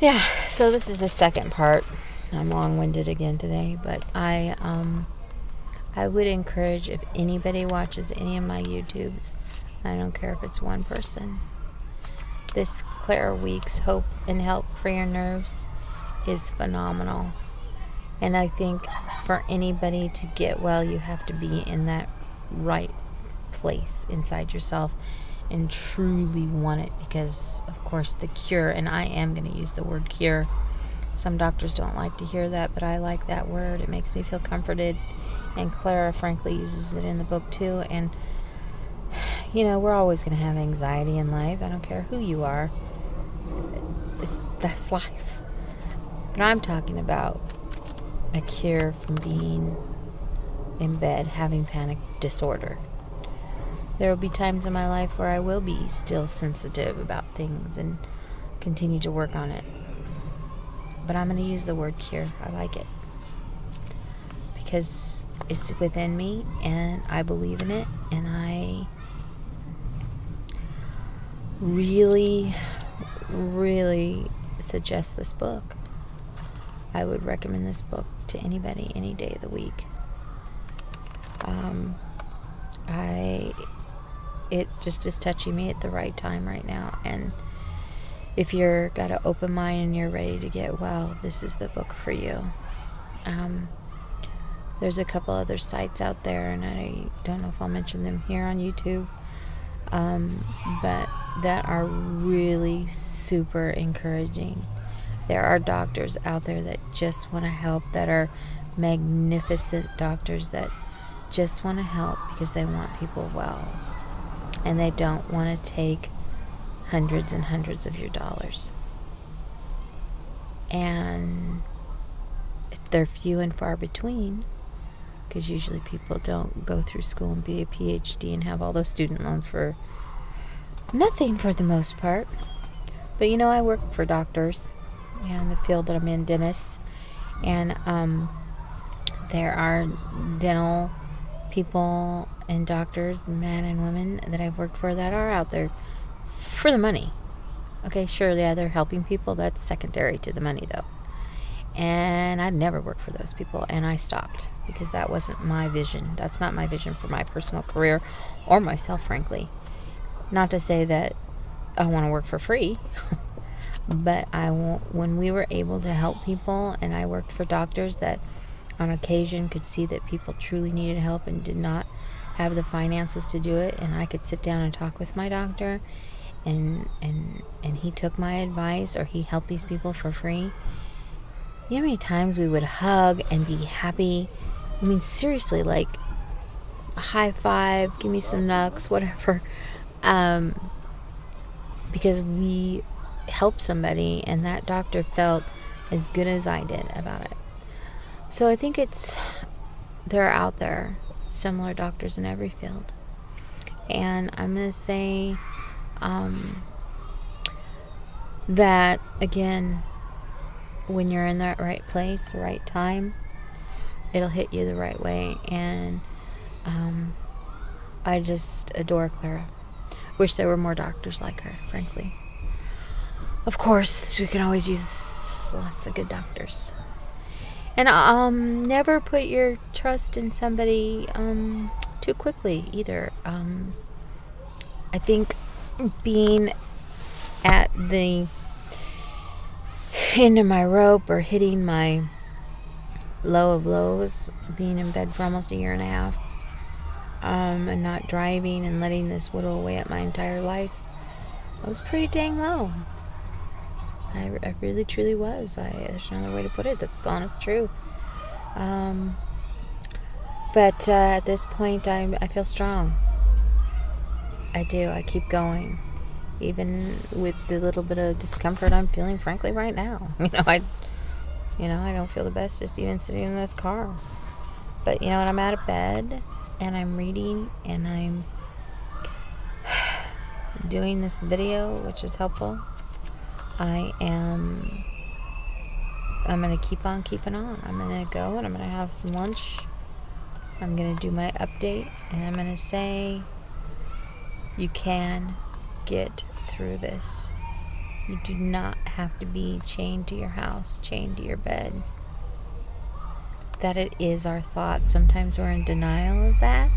Yeah, so this is the second part. I'm long-winded again today, but I would encourage, if anybody watches any of my YouTubes, I don't care if it's one person, this Claire Weeks Hope and Help for Your Nerves is phenomenal. And I think for anybody to get well, you have to be in that right place inside yourself and truly want it, because of course the cure, and I am going to use the word cure. Some doctors don't like to hear that, but I like that word. It makes me feel comforted, and Clara frankly uses it in the book too. And we're always going to have anxiety in life. I don't care who you are. That's life. But I'm talking about a cure from being in bed having panic disorder. There will be times in my life where I will be still sensitive about things and continue to work on it. But I'm going to use the word cure. I like it, because it's within me and I believe in it, and I really, really suggest this book. I would recommend this book to anybody any day of the week. It just is touching me at the right time right now, and if you're got an open mind and you're ready to get well, this is the book for you. There's a couple other sites out there, and I don't know if I'll mention them here on YouTube, but that are really super encouraging. There are doctors out there that just want to help, that are magnificent doctors that just want to help because they want people well, and they don't want to take hundreds and hundreds of your dollars. And they're few and far between, because usually people don't go through school and be a PhD and have all those student loans for nothing for the most part. But I work for doctors in the field that I'm in, dentists, and there are dental people and doctors, men and women, that I've worked for that are out there for the money. Okay, sure, yeah, they're helping people. That's secondary to the money, though. And I'd never worked for those people, and I stopped because that wasn't my vision. That's not my vision for my personal career or myself, frankly. Not to say that I want to work for free, but when we were able to help people, and I worked for doctors that on occasion could see that people truly needed help and did not have the finances to do it, and I could sit down and talk with my doctor, and he took my advice, or he helped these people for free. You know how many times we would hug and be happy? I mean, seriously, like a high five, give me some knucks, whatever, because we helped somebody and that doctor felt as good as I did about it. So I think they're out there, similar doctors in every field. And I'm going to say that, again, when you're in that right place, the right time, it'll hit you the right way. And I just adore Clara. Wish there were more doctors like her, frankly. Of course, we can always use lots of good doctors. And never put your trust in somebody too quickly either. I think being at the end of my rope, or hitting my low of lows, being in bed for almost a year and a half, and not driving, and letting this whittle away at my entire life, I was pretty dang low. I really truly was. There's no other way to put it. That's the honest truth. But at this point, I feel strong. I do. I keep going, even with the little bit of discomfort I'm feeling, frankly, right now. I don't feel the best just even sitting in this car. But when I'm out of bed and I'm reading and I'm doing this video, which is helpful, I'm going to keep on keeping on. I'm going to go and I'm going to have some lunch. I'm going to do my update, and I'm going to say, you can get through this. You do not have to be chained to your house, chained to your bed. That it is our thoughts. Sometimes we're in denial of that.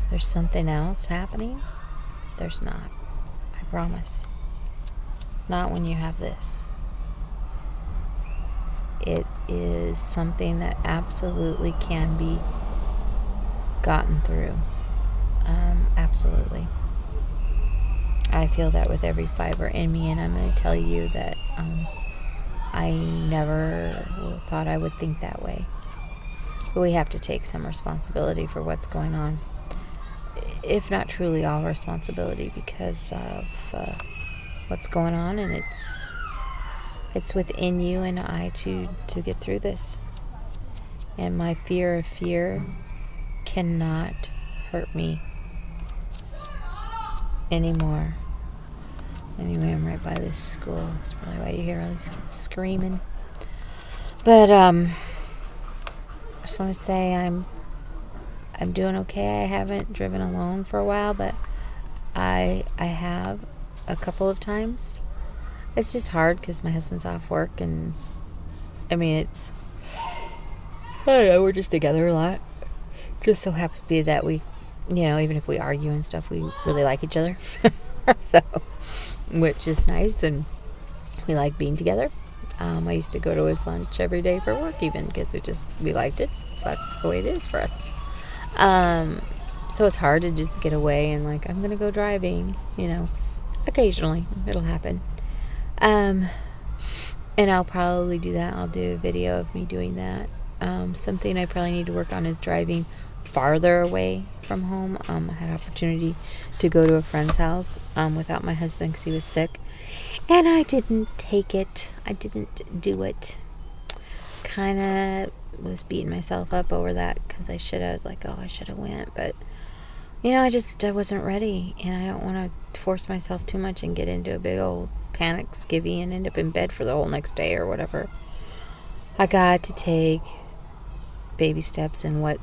There's something else happening. There's not. I promise. Not when you have this. It is something that absolutely can be gotten through. Absolutely. I feel that with every fiber in me, and I'm going to tell you that I never thought I would think that way. But we have to take some responsibility for what's going on, if not truly all responsibility, because of what's going on, and it's within you and I to get through this. And my fear of fear cannot hurt me anymore. Anyway, I'm right by this school. That's probably why you hear all these kids screaming. But I just want to say I'm doing okay. I haven't driven alone for a while, but I have a couple of times. It's just hard because my husband's off work, and I mean I don't know, we're just together a lot. Just so happens to be that we, even if we argue and stuff, we really like each other. So, which is nice, and we like being together. I used to go to his lunch every day for work, even, because we liked it. So that's the way it is for us. So it's hard to just get away and I'm going to go driving, occasionally it'll happen. And I'll probably do that. I'll do a video of me doing that. Something I probably need to work on is driving farther away from home. I had an opportunity to go to a friend's house without my husband because he was sick, and I didn't take it. I didn't do it. Kind of was beating myself up over that because I should have. I was like, oh, I should have went, but I wasn't ready, and I don't want to force myself too much and get into a big old panic skivvy and end up in bed for the whole next day or whatever. I got to take baby steps in what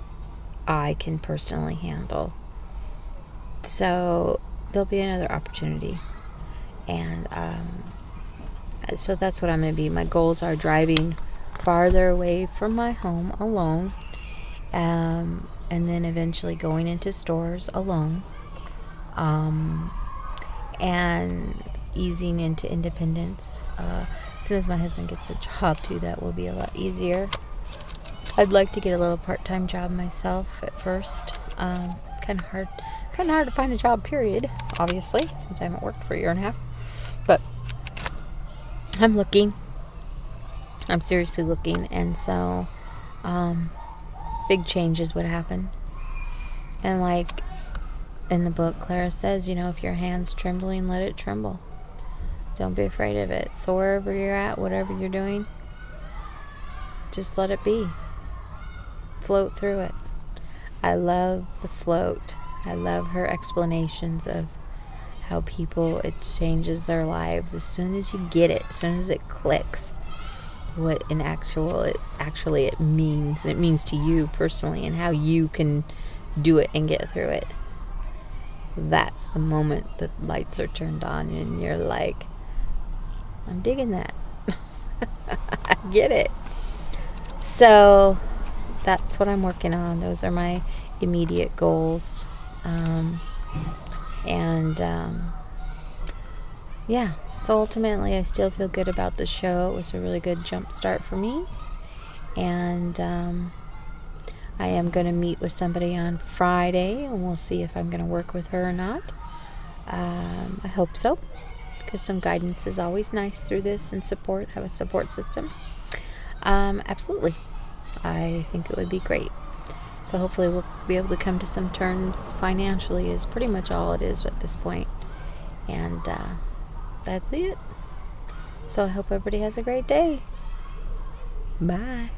I can personally handle. So there'll be another opportunity, and so that's what I'm going to be. My goals are driving farther away from my home alone, and then eventually going into stores alone, and easing into independence. As soon as my husband gets a job too, that will be a lot easier. I'd like to get a little part-time job myself at first. Kind of hard to find a job, period, obviously, since I haven't worked for a year and a half. But I'm looking. I'm seriously looking, and so big changes would happen. And like in the book, Clara says, if your hand's trembling, let it tremble. Don't be afraid of it. So wherever you're at, whatever you're doing, just let it be. Float through it. I love the float. I love her explanations of how it changes their lives as soon as you get it, as soon as it clicks what it means. And it means to you personally, and how you can do it and get through it. That's the moment that lights are turned on and you're like, I'm digging that. I get it. So that's what I'm working on. Those are my immediate goals. Yeah. So ultimately, I still feel good about the show. It was a really good jump start for me. And I am going to meet with somebody on Friday, and we'll see if I'm going to work with her or not. I hope so, because some guidance is always nice through this, and have a support system. Absolutely. I think it would be great. So hopefully we'll be able to come to some terms financially, is pretty much all it is at this point. And that's it. So I hope everybody has a great day. Bye.